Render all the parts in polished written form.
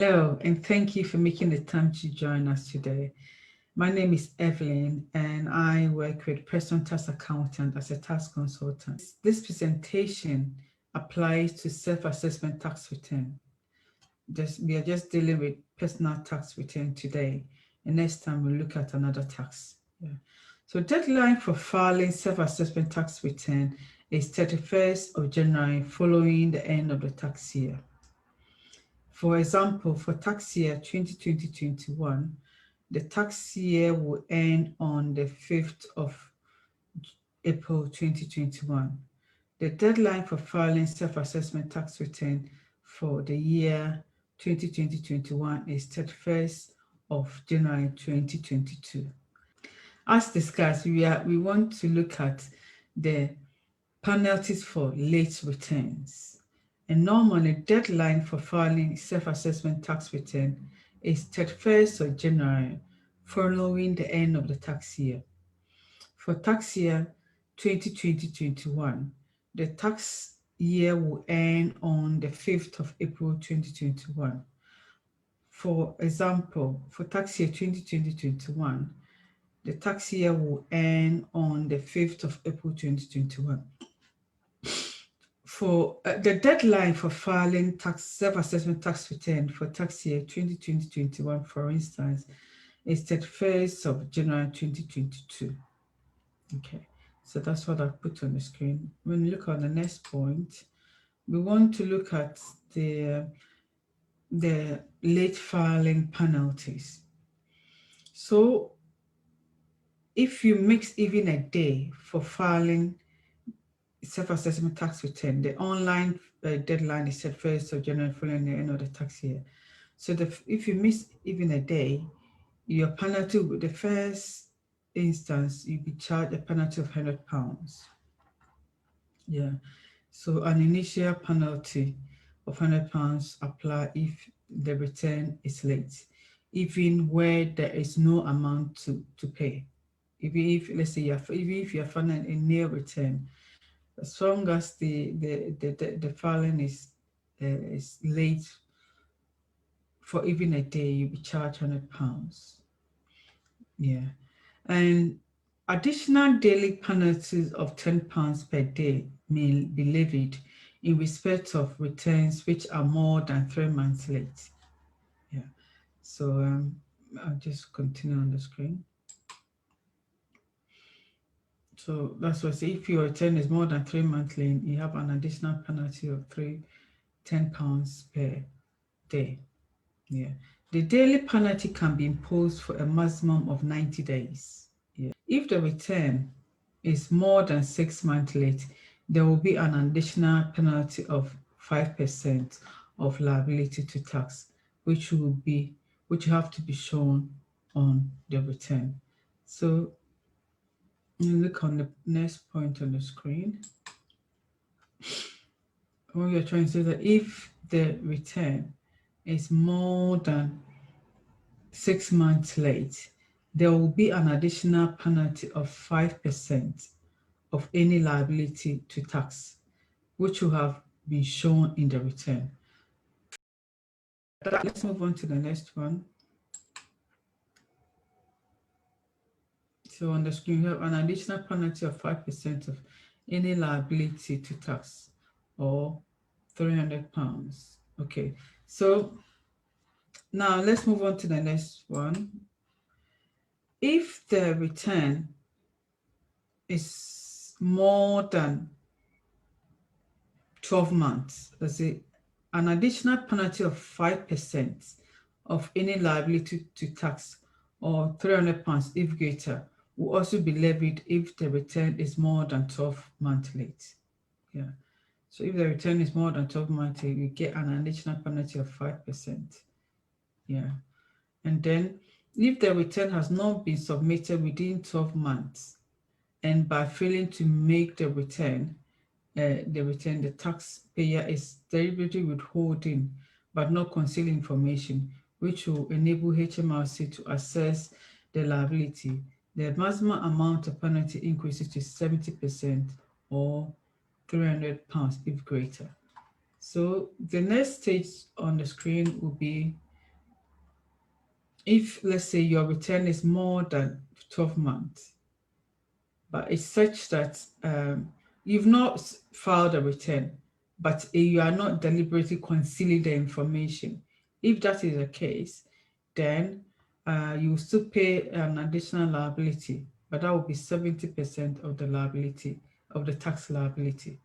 Hello, and thank you for making the time to join us today. My name is Evelyn, and I work with Personal Tax Accountant as a tax consultant. This presentation applies to self-assessment tax return. We are just dealing with personal tax return today, and next time we'll look at another tax. Yeah. So deadline for filing self-assessment tax return is 31st of January following the end of the tax year. For example, for tax year 2020-21, the tax year will end on the 5th of April 2021. The deadline for filing self-assessment tax return for the year 2020-21 is 31st of January 2022. As discussed, we want to look at the penalties for late returns. And normally, deadline for filing self-assessment tax return is 31st of January, following the end of the tax year. For tax year 2020-21, the tax year will end on the 5th of April 2021. For example, for tax year 2020-21, the tax year will end on the 5th of April 2021. For the deadline for filing self-assessment tax return for tax year 2020-21, for instance, is 31st of January 2022. Okay, so that's what I put on the screen. When you look on the next point, we want to look at the late filing penalties. So if you mix even a day for filing self-assessment tax return, the online deadline is set 1st of January following the end of the tax year. So if you miss even a day, your penalty, the first instance, you'll be charged a penalty of £100. Yeah. So an initial penalty of £100 apply if the return is late, even where there is no amount to pay. Even if, let's say, even if you're filing a nil return, as long as the filing is late for even a day, you'll be charged £100. Yeah. And additional daily penalties of £10 per day may be levied in respect of returns which are more than 3 months late. Yeah. So I'll just continue on the screen. So that's what I say. If your return is more than 3 months late, you have an additional penalty of £10 per day. Yeah. The daily penalty can be imposed for a maximum of 90 days. Yeah. If the return is more than 6 months late, there will be an additional penalty of 5% of liability to tax, which have to be shown on the return. So you look on the next point on the screen. What you're trying to say that if the return is more than 6 months late, there will be an additional penalty of 5% of any liability to tax, which will have been shown in the return. Let's move on to the next one. So on the screen, we have an additional penalty of 5% of any liability to tax, or £300. Okay, so now let's move on to the next one. If the return is more than 12 months, let's say, an additional penalty of 5% of any liability to tax, or £300 if greater, will also be levied if the return is more than 12 months late. Yeah. So if the return is more than 12 months late, you get an additional penalty of 5%. Yeah. And then if the return has not been submitted within 12 months, and by failing to make the return, the taxpayer is deliberately withholding but not concealing information, which will enable HMRC to assess the liability. The maximum amount of penalty increases to 70% or £300 if greater. So the next stage on the screen will be if, let's say, your return is more than 12 months, but it's such that you've not filed a return, but you are not deliberately concealing the information. If that is the case, then you will still pay an additional liability, but that will be 70% of the liability, of the tax liability.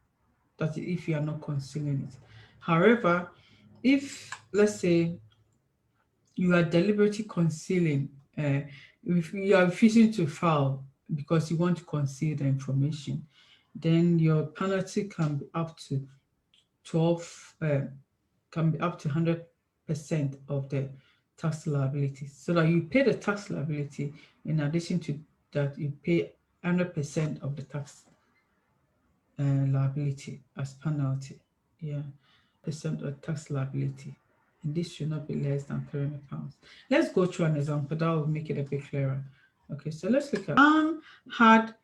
That is if you are not concealing it. However, if, let's say, you are deliberately concealing, if you are refusing to file because you want to conceal the information, then your penalty can be up to 12, can be up to 100% of the tax liability. So that you pay the tax liability, in addition to that, you pay 100% of the tax liability as penalty. Yeah, percent of tax liability. And this should not be less than £300. Let's go through an example that will make it a bit clearer. Okay, so let's look at had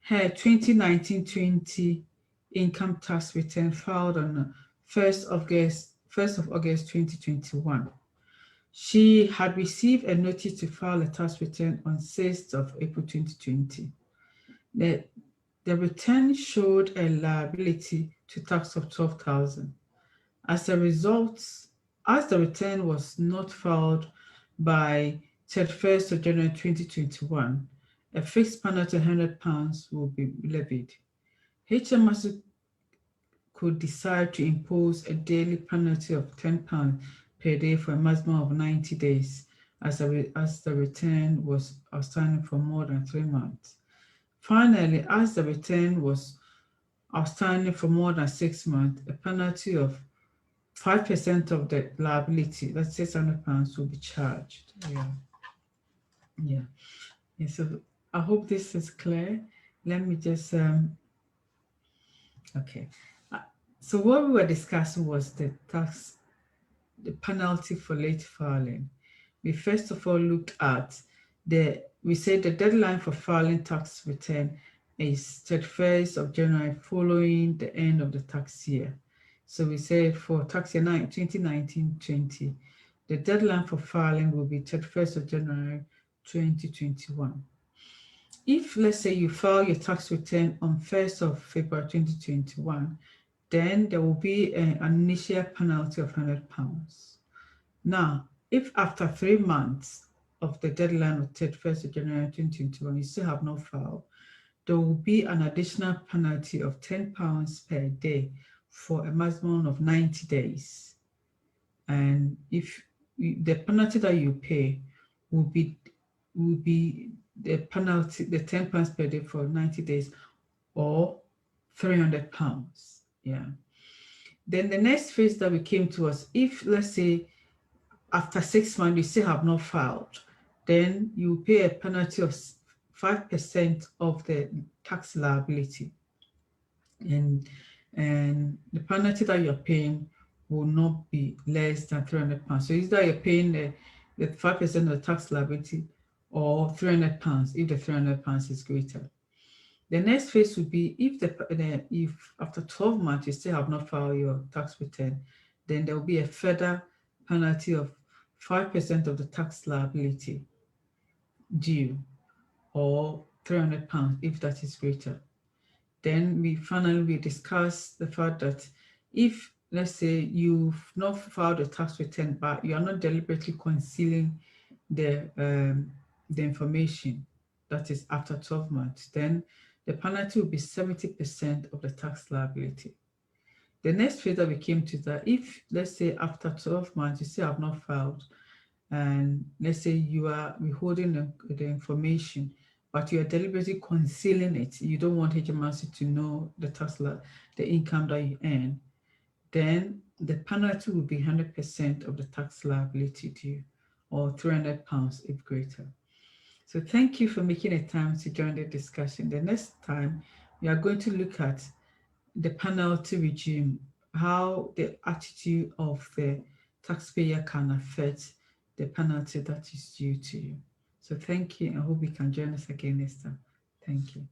her 2019-20 income tax return filed on 1st of August 2021. She had received a notice to file a tax return on 6th of April 2020. The return showed a liability to tax of 12,000. As a result, as the return was not filed by 31st of January 2021, a fixed penalty of £100 will be levied. HMRC could decide to impose a daily penalty of £10 per day for a maximum of 90 days as the return was outstanding for more than 3 months. Finally, as the return was outstanding for more than 6 months, a penalty of 5% of the liability, that's £600, will be charged. Yeah. So I hope this is clear. Let me just okay. So what we were discussing was the penalty for late filing. We first of all looked at we said the deadline for filing tax return is 31st of January following the end of the tax year. So we said for tax year 2019-20, the deadline for filing will be 31st of January 2021. If, let's say, you file your tax return on 1st of February 2021, then there will be an initial penalty of £100. Now, if after 3 months of the deadline of 31st of January 2021, you still have not filed, there will be an additional penalty of £10 per day for a maximum of 90 days. And if the penalty that you pay will be the penalty, the £10 per day for 90 days, or £300. Yeah. Then the next phase that we came to was, if, let's say, after 6 months you still have not filed, then you pay a penalty of 5% of the tax liability. And the penalty that you're paying will not be less than £300. So either you're paying the 5% of the tax liability or £300 if the £300 is greater. The next phase would be if after 12 months you still have not filed your tax return, then there will be a further penalty of 5% of the tax liability due, or £300 if that is greater. Then we discuss the fact that if, let's say, you've not filed a tax return, but you are not deliberately concealing the information, that is after 12 months, then the penalty will be 70% of the tax liability. The next phase that we came to is that if, let's say, after 12 months, you still have not filed, and let's say you are withholding the information, but you are deliberately concealing it, you don't want HMRC to know the income that you earn, then the penalty will be 100% of the tax liability due, or £300 if greater. So thank you for making a time to join the discussion. The next time, we are going to look at the penalty regime, how the attitude of the taxpayer can affect the penalty that is due to you. So thank you. I hope you can join us again next time. Thank you.